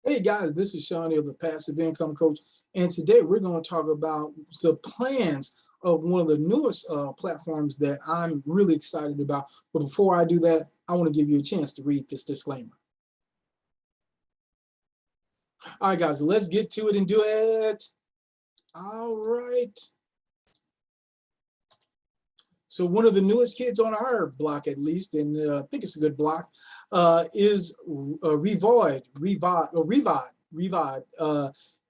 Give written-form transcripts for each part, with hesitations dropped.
Hey guys, this is Shawnee of the Passive Income Coach, and today we're going to talk about the plans of one of the newest platforms that I'm really excited about. But before I do that, I want to give you a chance to read this disclaimer. All right, guys, let's get to it and do it. All right. So one of the newest kids on our block, at least, and I think it's a good block, is Revod.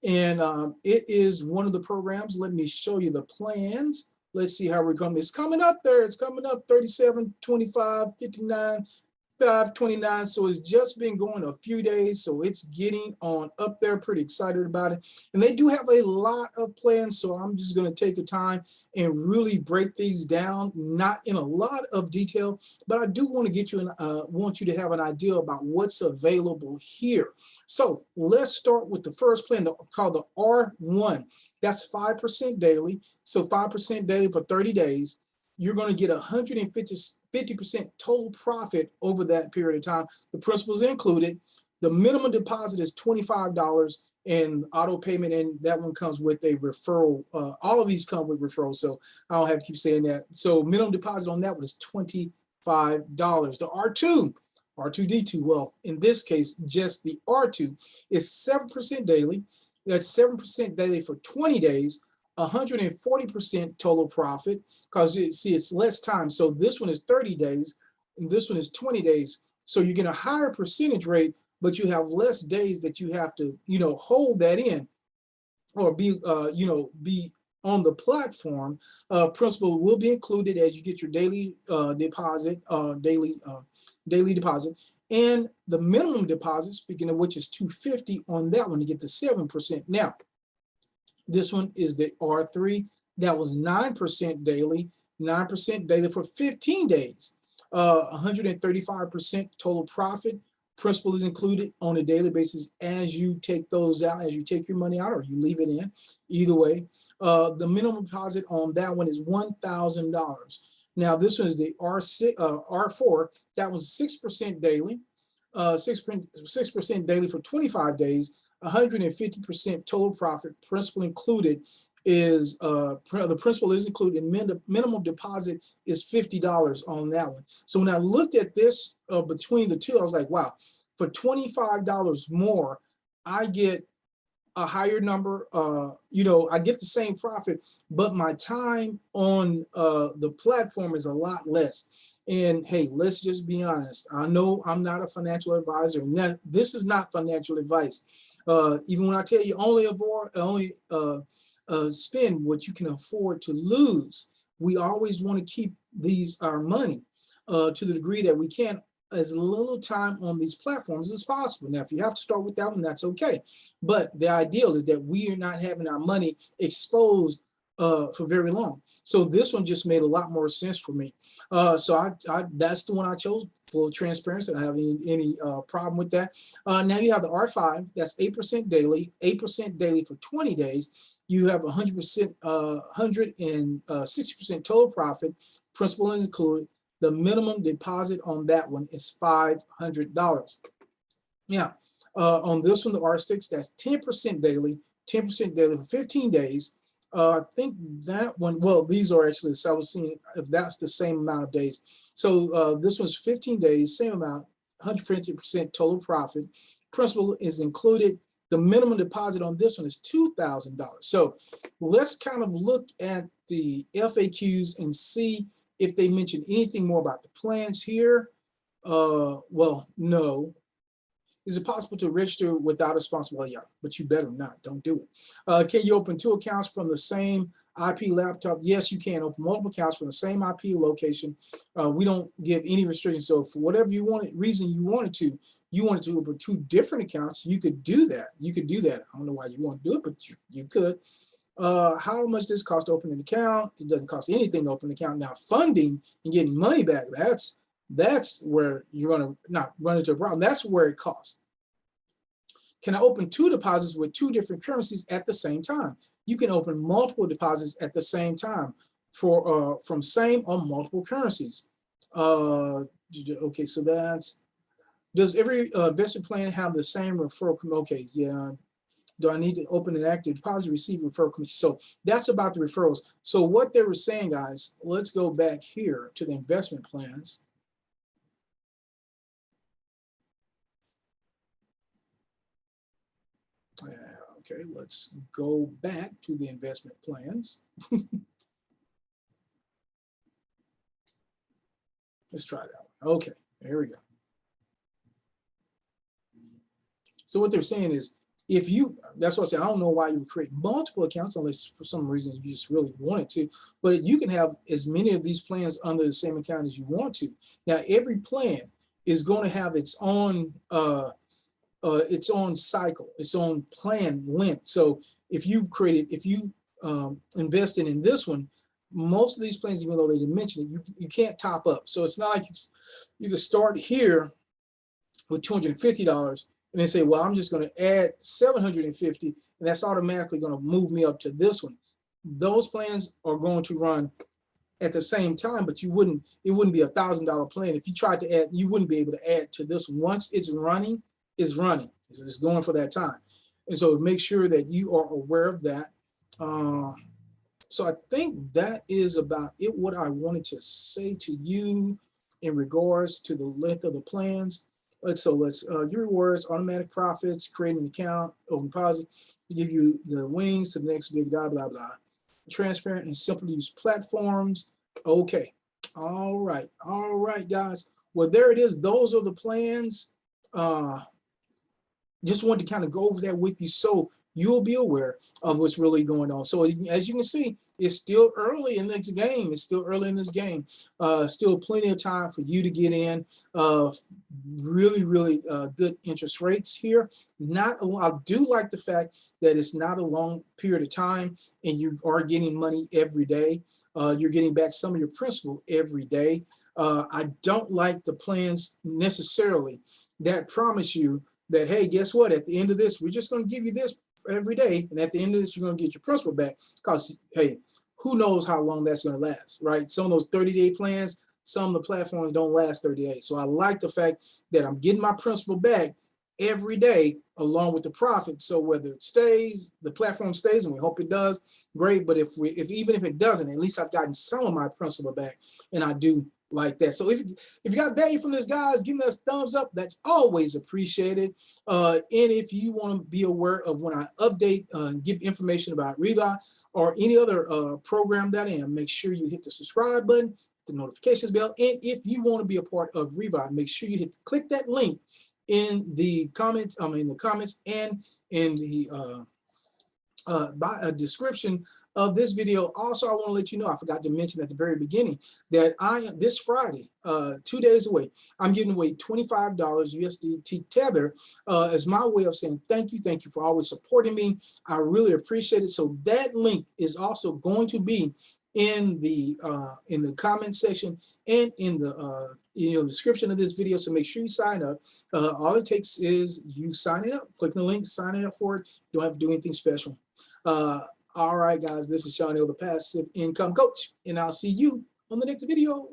And it is one of the programs. Let me show you the plans. Let's see how we're going. It's coming up there. It's coming up 37, 25, 59, 529. So it's just been going a few days, so it's getting on up there. Pretty excited about it, and they do have a lot of plans, so I'm just going to take the time and really break these down, not in a lot of detail, but I do want to get you want you to have an idea about what's available here. So let's start with the first plan called the R1. That's 5% daily. So 5% daily for 30 days. You're going to get 150% total profit over that period of time. The principal is included. The minimum deposit is $25 and auto payment, and that one comes with a referral. All of these come with referrals, so I don't have to keep saying that. So minimum deposit on that one is $25. The R2D2, well, in this case, just the R2 is 7% daily. That's 7% daily for 20 days. 140% total profit, because you see it's less time. So this one is 30 days and this one is 20 days. So you get a higher percentage rate, but you have less days that you have to, hold that in or be, be on the platform. Principal will be included as you get your daily deposit, daily deposit. And the minimum deposit, speaking of which, is $250 on that one to get the 7%. Now, this one is the R3. That was 9% daily, 9% daily for 15 days. 135% total profit. Principal is included on a daily basis as you take those out, as you take your money out or you leave it in. Either way, the minimum deposit on that one is $1,000. Now this one is the R4. That was 6% daily, 6% daily for 25 days. 150% total profit. Principal included is the principal is included. Minimum deposit is $50 on that one. So when I looked at this between the two, I was like, wow, for $25 more, I get a higher number. I get the same profit, but my time on the platform is a lot less. And hey, let's just be honest. I know I'm not a financial advisor, and this is not financial advice. Even when I tell you only spend what you can afford to lose, we always want to keep our money to the degree that we can, as little time on these platforms as possible. Now, if you have to start with that one, that's okay. But the ideal is that we are not having our money exposed for very long. So this one just made a lot more sense for me. So that's the one I chose. Full transparency. I don't have any problem with that. Now you have the R5. That's 8% daily. 8% daily for 20 days. You have 100%, 160% total profit. Principal is included. The minimum deposit on that one is $500. Now, on this one, the R6, that's 10% daily. 10% daily for 15 days. I think that one, well, these are actually, so I was seeing if that's the same amount of days. So this one's 15 days, same amount, 150% total profit. Principal is included. The minimum deposit on this one is $2,000. So let's kind of look at the FAQs and see if they mention anything more about the plans here. Well, no. Is it possible to register without a sponsor? Well, yeah, but you better not. Don't do it. Can you open 2 accounts from the same IP laptop? Yes, you can open multiple accounts from the same IP location. We don't give any restrictions. So for whatever reason you wanted to open 2 different accounts, you could do that. You could do that. I don't know why you want to do it, but you could. How much does it cost to open an account? It doesn't cost anything to open an account. Now, funding and getting money back, that's where you're going to not run into a problem. That's where it costs. Can I open 2 deposits with 2 different currencies at the same time? You can open multiple deposits at the same time from same or multiple currencies. Okay, so that's Does every investment plan have the same referral? Okay, yeah. Do I need to open an active deposit, receive referral commission? So that's about the referrals. So what they were saying, guys, let's go back here to the investment plans. Okay, let's go back to the investment plans. Let's try that one. Okay, there we go. So what they're saying is, if you, that's what I said, I don't know why you would create multiple accounts unless for some reason you just really wanted to, but you can have as many of these plans under the same account as you want to. Now, every plan is going to have its own cycle, its own plan length. So if you invested in this one, most of these plans, even though they didn't mention it, you can't top up. So it's not like you can start here with $250 and then say, well, I'm just going to add 750, and that's automatically going to move me up to this one. Those plans are going to run at the same time, but it wouldn't be $1,000 plan. If you tried to add, you wouldn't be able to add to this one. Once it's running, it's running. So it's going for that time. And so make sure that you are aware of that. So I think that is about it, what I wanted to say to you in regards to the length of the plans. Let's your rewards, automatic profits, create an account, open deposit, give you the wings to the next big blah, blah, blah. Transparent and simple to use platforms. Okay. All right, guys. Well, there it is. Those are the plans. Just wanted to kind of go over that with you so you'll be aware of what's really going on. So as you can see, it's still early in this game. Still plenty of time for you to get in. Really good interest rates here. I do like the fact that it's not a long period of time and you are getting money every day. You're getting back some of your principal every day. I don't like the plans necessarily that promise you that, hey, guess what? At the end of this, we're just going to give you this every day. And at the end of this, you're going to get your principal back because, hey, who knows how long that's going to last, right? Some of those 30-day plans, some of the platforms don't last 30 days. So I like the fact that I'm getting my principal back every day along with the profit. So whether it stays, the platform stays, and we hope it does, great. But even if it doesn't, at least I've gotten some of my principal back, and I do like that. So if you got value from this, guys, give us a thumbs up. That's always appreciated. And if you want to be aware of when I update give information about Revod or any other program that I am, make sure you hit the subscribe button, the notifications bell. And if you want to be a part of Revod, make sure you click that link in the comments, and in the description of this video. Also, I want to let you know, I forgot to mention at the very beginning that this Friday, 2 days away, I'm giving away $25 USDT Tether as my way of saying thank you for always supporting me. I really appreciate it. So that link is also going to be in the comment section and in the description of this video. So make sure you sign up. All it takes is you signing up, clicking the link, signing up for it. You don't have to do anything special. All right, guys, this is Sean Hill, the Passive Income Coach, and I'll see you on the next video.